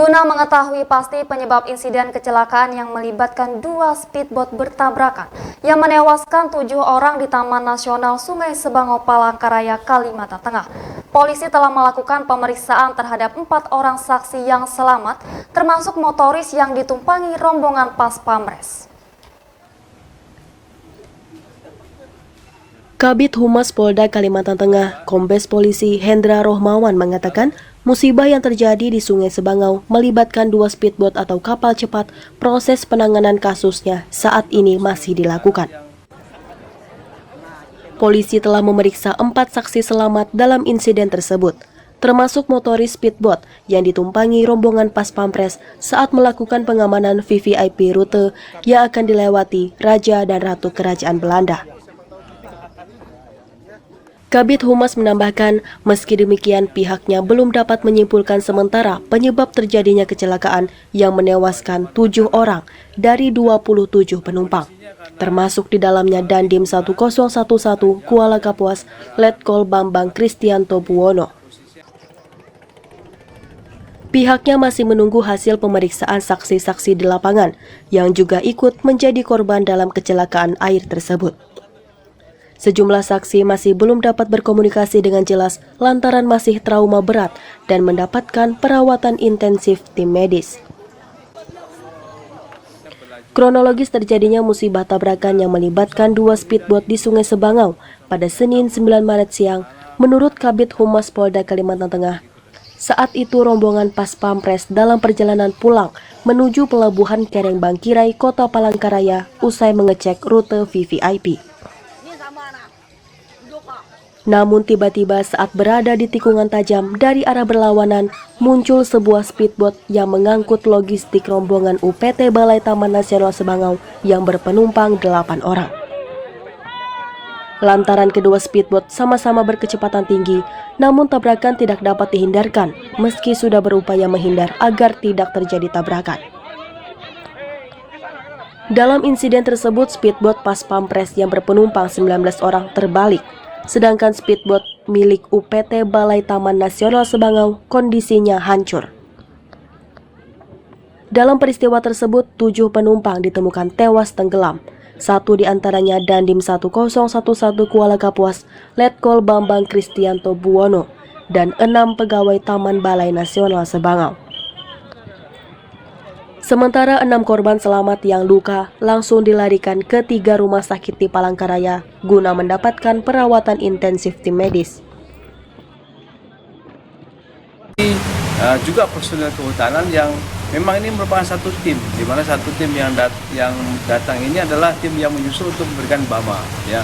Guna mengetahui pasti penyebab insiden kecelakaan yang melibatkan dua speedboat bertabrakan yang menewaskan 7 orang di Taman Nasional Sungai Sebango Palangkaraya, Kalimantan Tengah, polisi telah melakukan pemeriksaan terhadap 4 orang saksi yang selamat, termasuk motoris yang ditumpangi rombongan Pas Pamres. Kabid Humas Polda Kalimantan Tengah, Kombes Polisi Hendra Rohmawan mengatakan, musibah yang terjadi di Sungai Sebangau melibatkan 2 speedboat atau kapal cepat. Proses penanganan kasusnya saat ini masih dilakukan. Polisi telah memeriksa 4 saksi selamat dalam insiden tersebut, termasuk motoris speedboat yang ditumpangi rombongan Pas Pampres saat melakukan pengamanan VVIP rute yang akan dilewati Raja dan Ratu Kerajaan Belanda. Kabid Humas menambahkan, meski demikian pihaknya belum dapat menyimpulkan sementara penyebab terjadinya kecelakaan yang menewaskan 7 orang dari 27 penumpang, termasuk di dalamnya Dandim 1011 Kuala Kapuas Letkol Bambang Kristianto Buwono. Pihaknya masih menunggu hasil pemeriksaan saksi-saksi di lapangan yang juga ikut menjadi korban dalam kecelakaan air tersebut. Sejumlah saksi masih belum dapat berkomunikasi dengan jelas lantaran masih trauma berat dan mendapatkan perawatan intensif tim medis. Kronologis terjadinya musibah tabrakan yang melibatkan 2 speedboat di Sungai Sebangau pada Senin 9 Maret siang, menurut Kabid Humas Polda Kalimantan Tengah. Saat itu rombongan Pas Pampres dalam perjalanan pulang menuju pelabuhan Kereng Bangkirai, Kota Palangkaraya usai mengecek rute VVIP. Namun tiba-tiba saat berada di tikungan tajam dari arah berlawanan, muncul sebuah speedboat yang mengangkut logistik rombongan UPT Balai Taman Nasional Sebangau yang berpenumpang 8 orang. Lantaran kedua speedboat sama-sama berkecepatan tinggi, namun tabrakan tidak dapat dihindarkan meski sudah berupaya menghindar agar tidak terjadi tabrakan. Dalam insiden tersebut, speedboat Pas Pampres yang berpenumpang 19 orang terbalik, sedangkan speedboat milik UPT Balai Taman Nasional Sebangau kondisinya hancur. Dalam peristiwa tersebut, 7 penumpang ditemukan tewas tenggelam. 1 diantaranya Dandim 1011 Kuala Kapuas Letkol Bambang Kristianto Buwono dan 6 pegawai Taman Balai Nasional Sebangau. Sementara 6 korban selamat yang luka langsung dilarikan ke 3 rumah sakit di Palangkaraya guna mendapatkan perawatan intensif tim medis. Juga personel kehutanan yang memang ini merupakan satu tim, di mana satu tim yang datang ini adalah tim yang menyusul untuk memberikan BAMA, ya,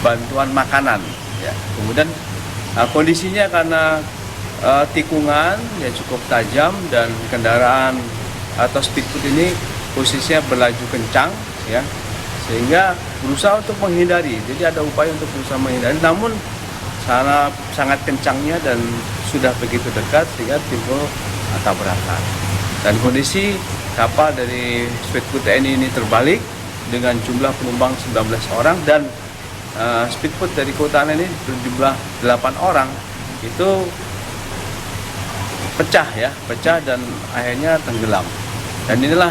bantuan makanan. Ya. Kemudian kondisinya karena tikungan ya cukup tajam dan kendaraan atau speedboat ini posisinya berlaju kencang, ya, sehingga berusaha untuk menghindari. Jadi ada upaya untuk berusaha menghindari, namun sangat kencangnya dan sudah begitu dekat sehingga timbul tabrakan. Dan kondisi kapal dari speedboat TNI ini terbalik dengan jumlah penumpang 19 orang dan speedboat dari kehutanan ini berjumlah 8 orang itu pecah dan akhirnya tenggelam. Dan inilah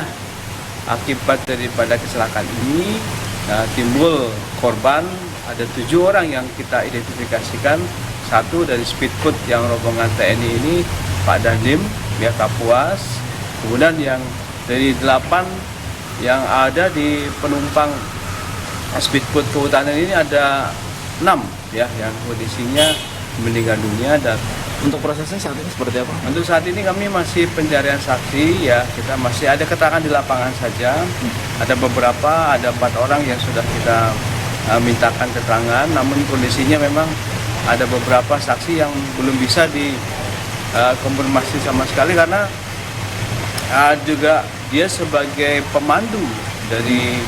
akibat daripada kecelakaan ini, timbul korban. Ada 7 orang yang kita identifikasikan. 1 dari speedboat yang rombongan TNI ini Pak Dandim, pihak Kapuas. Kemudian yang dari 8 yang ada di penumpang speedboat kehutanan ini ada 6 ya yang kondisinya meninggal dunia. Dan untuk prosesnya saat ini seperti apa? Untuk saat ini kami masih pencarian saksi, ya, kita masih ada keterangan di lapangan saja. Ada 4 orang yang sudah kita mintakan keterangan, namun kondisinya memang ada beberapa saksi yang belum bisa dikonfirmasi sama sekali karena juga dia sebagai pemandu dari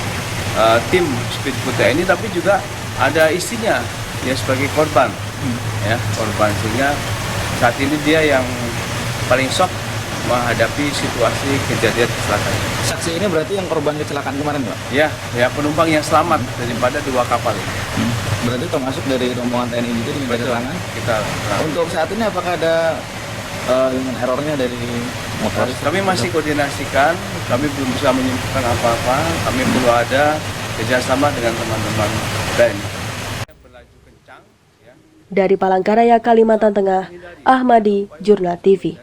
tim speedboat TNI, tapi juga ada istrinya ya sebagai korban, ya, korban, sehingga saat ini dia yang paling shock menghadapi situasi kejadian kecelakaan. Saksi ini berarti yang korban kecelakaan kemarin, Pak? Ya, penumpang yang selamat daripada 2 kapal ini. Berarti termasuk dari rombongan TNI itu di kecelakaan? Kita untuk saat ini apakah ada dengan errornya dari motoris. Kami masih koordinasikan, kami belum bisa menyimpulkan apa-apa, kami perlu ada kerjasama dengan teman-teman TNI. Berlaju kencang, ya. Dari Palangkaraya, Kalimantan Tengah, Ahmadi, Jurnal TV.